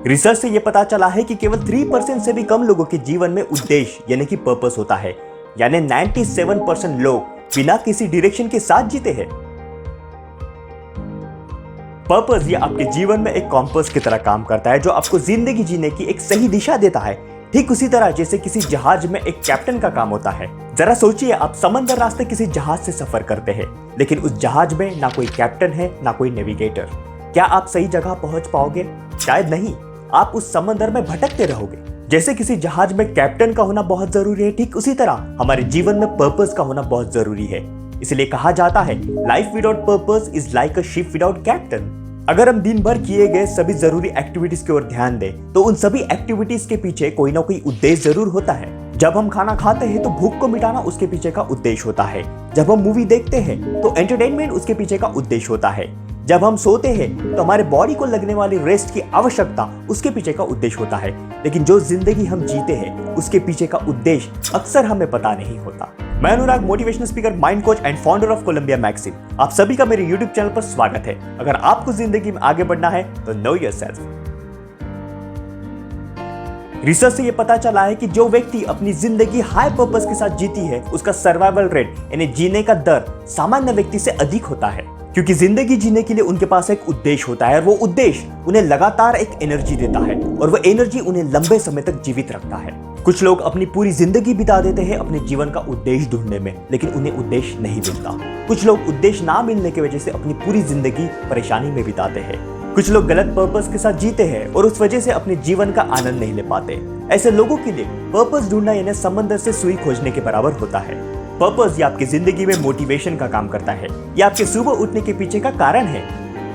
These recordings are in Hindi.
रिसर्च से ये पता चला है कि केवल 3% से भी कम लोगों के जीवन में उद्देश्य यानी कि पर्पस होता है, यानी 97% लोग बिना किसी डायरेक्शन के साथ जीते हैं। पर्पस ये आपके जीवन में एक कॉम्पास की तरह काम करता है जो आपको जिंदगी जीने की एक सही दिशा देता है, ठीक उसी तरह जैसे किसी जहाज में एक कैप्टन का काम होता है। जरा सोचिए, आप समंदर रास्ते किसी जहाज से सफर करते हैं, लेकिन उस जहाज में ना कोई कैप्टन है ना कोई नेविगेटर। क्या आप सही जगह पहुंच पाओगे? शायद नहीं, आप उस समंदर में भटकते रहोगे। जैसे किसी जहाज में कैप्टन का होना बहुत जरूरी है, ठीक उसी तरह हमारे जीवन में पर्पस का होना बहुत जरूरी है। इसलिए कहा जाता है, life without purpose is like a ship without captain. अगर हम दिन भर किए गए सभी जरूरी एक्टिविटीज की ओर ध्यान दें, तो उन सभी एक्टिविटीज के पीछे कोई ना कोई उद्देश्य जरूर होता है। जब हम खाना खाते हैं तो भूख को मिटाना उसके पीछे का उद्देश्य होता है। जब हम मूवी देखते हैं तो एंटरटेनमेंट उसके पीछे का उद्देश्य होता है। जब हम सोते हैं तो हमारे बॉडी को लगने वाली रेस्ट की आवश्यकता उसके पीछे का उद्देश्य होता है। लेकिन जो जिंदगी हम जीते हैं उसके पीछे का उद्देश्य अक्सर हमें पता नहीं होता। मैं Anurag, motivational speaker, mind coach and founder of Columbia magazine. आप सभी का मेरे YouTube चैनल पर स्वागत है। अगर आपको जिंदगी में आगे बढ़ना है तो नो योरसेल्फ। रिसर्च से यह पता चला है कि जो व्यक्ति अपनी जिंदगी हाई पर्पस के साथ जीती है, उसका सर्वाइवल रेट यानी जीने का दर सामान्य व्यक्ति से अधिक होता है, क्योंकि जिंदगी जीने के लिए उनके पास एक उद्देश्य होता है और वो उद्देश्य उन्हें लगातार एक एनर्जी देता है और वो एनर्जी उन्हें लंबे समय तक जीवित रखता है। कुछ लोग अपनी पूरी जिंदगी बिता देते हैं अपने जीवन का उद्देश्य ढूंढने में, लेकिन उन्हें उद्देश्य नहीं मिलता। कुछ लोग उद्देश्य ना मिलने की वजह से अपनी पूरी जिंदगी परेशानी में बिताते हैं। कुछ लोग गलत पर्पस के साथ जीते हैं और उस वजह से अपने जीवन का आनंद नहीं ले पाते। ऐसे लोगों के लिए पर्पस ढूंढना यानी समंदर से सुई खोजने के बराबर होता है। पर्पस ये आपकी जिंदगी में मोटिवेशन का काम करता है, ये आपके सुबह उठने के पीछे का कारण है,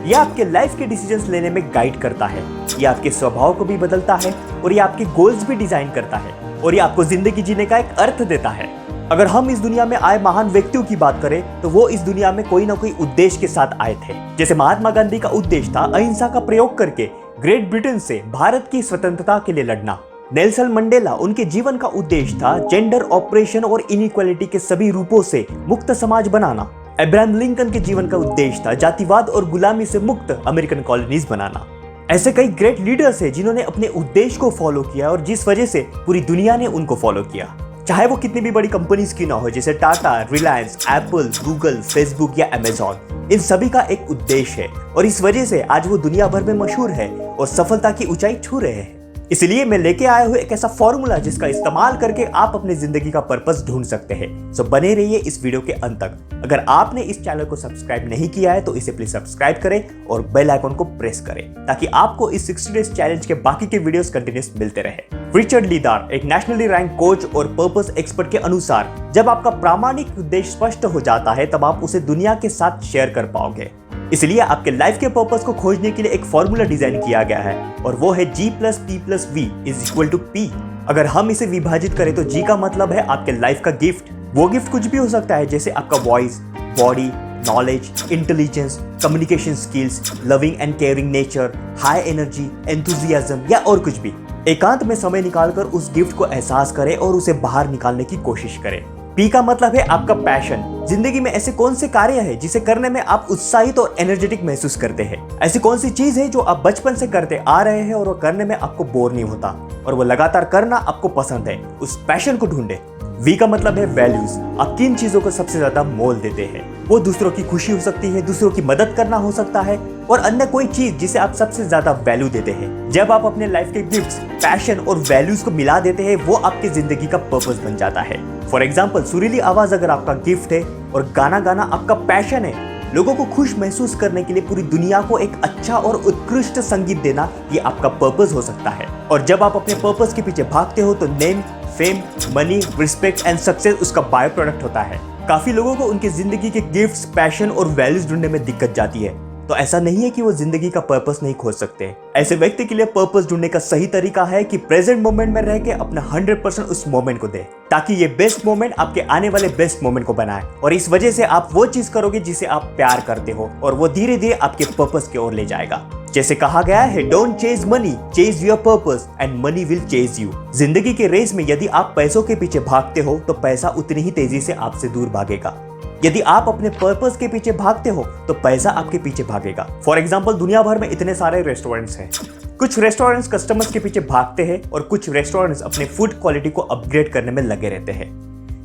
ये आपके लाइफ के डिसीजंस लेने में गाइड करता है, ये आपके स्वभाव को भी बदलता है और ये आपके गोल्स भी डिजाइन करता है और ये आपको जिंदगी जीने का एक अर्थ देता है। अगर हम इस दुनिया में आए महान व्यक्तियों की बात करें तो वो इस दुनिया में कोई ना कोई उद्देश्य के साथ आए थे। जैसे महात्मा गांधी का उद्देश्य था अहिंसा का प्रयोग करके ग्रेट ब्रिटेन से भारत की स्वतंत्रता के लिए लड़ना। नेल्सन मंडेला, उनके जीवन का उद्देश्य था जेंडर ऑपरेशन और इनइक्वालिटी के सभी रूपों से मुक्त समाज बनाना। अब्राहम लिंकन के जीवन का उद्देश्य था जातिवाद और गुलामी से मुक्त अमेरिकन कॉलोनीज बनाना। ऐसे कई ग्रेट लीडर्स हैं जिन्होंने अपने उद्देश्य को फॉलो किया और जिस वजह से पूरी दुनिया ने उनको फॉलो किया, चाहे वो कितनी भी बड़ी कंपनीज की ना हो, जैसे Tata, Reliance, Apple, Google, Facebook या अमेजॉन। इन सभी का एक उद्देश्य है और इस वजह से आज वो दुनिया भर में मशहूर है और सफलता की ऊंचाई छू रहे हैं। इसलिए मैं लेके आया हूं एक ऐसा फॉर्मूला जिसका इस्तेमाल करके आप अपनी जिंदगी का पर्पस ढूंढ सकते हैं। सो बने रहिए इस वीडियो के अंत तक। अगर आपने इस चैनल को सब्सक्राइब नहीं किया है तो इसे प्लीज सब्सक्राइब करें और बेल आइकन को प्रेस करें ताकि आपको इस 60 डेज चैलेंज के बाकी के वीडियोस कंटिन्यूस मिलते रहे। रिचर्ड लीदार, एक नेशनली रैंक कोच और पर्पस एक्सपर्ट के अनुसार, जब आपका प्रामाणिक उद्देश्य स्पष्ट हो जाता है तब आप उसे दुनिया के साथ शेयर कर पाओगे। इसलिए आपके लाइफ के पर्पस को खोजने के लिए एक फॉर्मूला डिजाइन किया गया है और वो है G+P+V = P। अगर हम इसे विभाजित करें तो G का मतलब है आपके लाइफ का गिफ्ट। वो गिफ्ट कुछ भी हो सकता है, जैसे आपका voice, body, knowledge, intelligence, communication skills, loving and caring nature, high energy, enthusiasm या और कुछ भी। एकांत में समय निकालकर उस गिफ्ट को एहसास करें और उसे बाहर निकालने की कोशिश करें। P का मतलब है आपका पैशन। जिंदगी में ऐसे कौन से कार्य है जिसे करने में आप उत्साहित और एनर्जेटिक महसूस करते हैं? ऐसी कौन सी चीज है जो आप बचपन से करते आ रहे हैं और वो करने में आपको बोर नहीं होता और वो लगातार करना आपको पसंद है? उस पैशन को ढूंढे। V का मतलब है वैल्यूज। आप किन चीजों को सबसे ज्यादा मोल देते हैं? वो दूसरों की खुशी हो सकती है, दूसरों की मदद करना हो सकता है और अन्य कोई चीज जिसे आप सबसे ज्यादा वैल्यू देते हैं। जब आप अपने लाइफ के गिफ्ट्स, पैशन और वैल्यूज को मिला देते हैं, वो आपकी जिंदगी का पर्पस बन जाता है। फॉर एग्जाम्पल, सुरीली आवाज अगर आपका गिफ्ट है और गाना गाना आपका पैशन है, लोगों को खुश महसूस करने के लिए पूरी दुनिया को एक अच्छा और उत्कृष्ट संगीत देना, ये आपका पर्पस हो सकता है। और जब आप अपने पर्पस के पीछे भागते हो तो name, fame, money, respect and success उसका बाय प्रोडक्ट होता है। काफी लोगों को उनकी जिंदगी के गिफ्ट्स, पैशन और वैल्यूज ढूंढने में दिक्कत जाती है, तो ऐसा नहीं है कि वो जिंदगी का पर्पस नहीं खोज सकते। ऐसे व्यक्ति के लिए पर्पस ढूंढने का सही तरीका है कि प्रेजेंट मोमेंट में रह के अपना 100% उस मोमेंट को दे, ताकि ये बेस्ट मोमेंट आपके आने वाले बेस्ट मोमेंट को बनाए और इस वजह से आप वो चीज करोगे जिसे आप प्यार करते हो और वो धीरे धीरे आपके पर्पस की ओर ले जाएगा। जैसे कहा गया है, don't chase money, chase your purpose and money will chase you. जिंदगी के रेस में यदि आप पैसों के पीछे भागते हो तो पैसा उतनी ही तेजी से आपसे दूर भागेगा। यदि आप अपने पर्पस के पीछे भागते हो तो पैसा आपके पीछे भागेगा। फॉर एग्जाम्पल, दुनिया भर में इतने सारे रेस्टोरेंट्स हैं। कुछ रेस्टोरेंट्स कस्टमर्स के पीछे भागते हैं और कुछ रेस्टोरेंट्स अपने फूड क्वालिटी को अपग्रेड करने में लगे रहते हैं।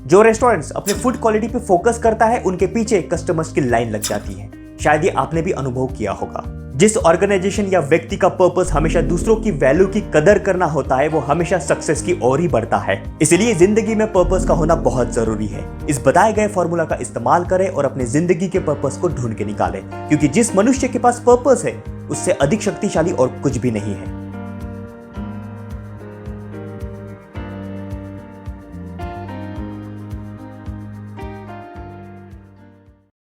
जो रेस्टोरेंट्स अपने फूड क्वालिटी पे फोकस करता है उनके पीछे कस्टमर्स की लाइन लग जाती है। शायद ये आपने भी अनुभव किया होगा। जिस ऑर्गेनाइजेशन या व्यक्ति का पर्पस हमेशा दूसरों की वैल्यू की कदर करना होता है, वो हमेशा सक्सेस की ओर ही बढ़ता है। इसलिए जिंदगी में पर्पस का होना बहुत जरूरी है। इस बताए गए फॉर्मूला का इस्तेमाल करें और अपनी जिंदगी के पर्पस को ढूंढ के निकालें, क्योंकि जिस मनुष्य के पास पर्पस है उससे अधिक शक्तिशाली और कुछ भी नहीं है।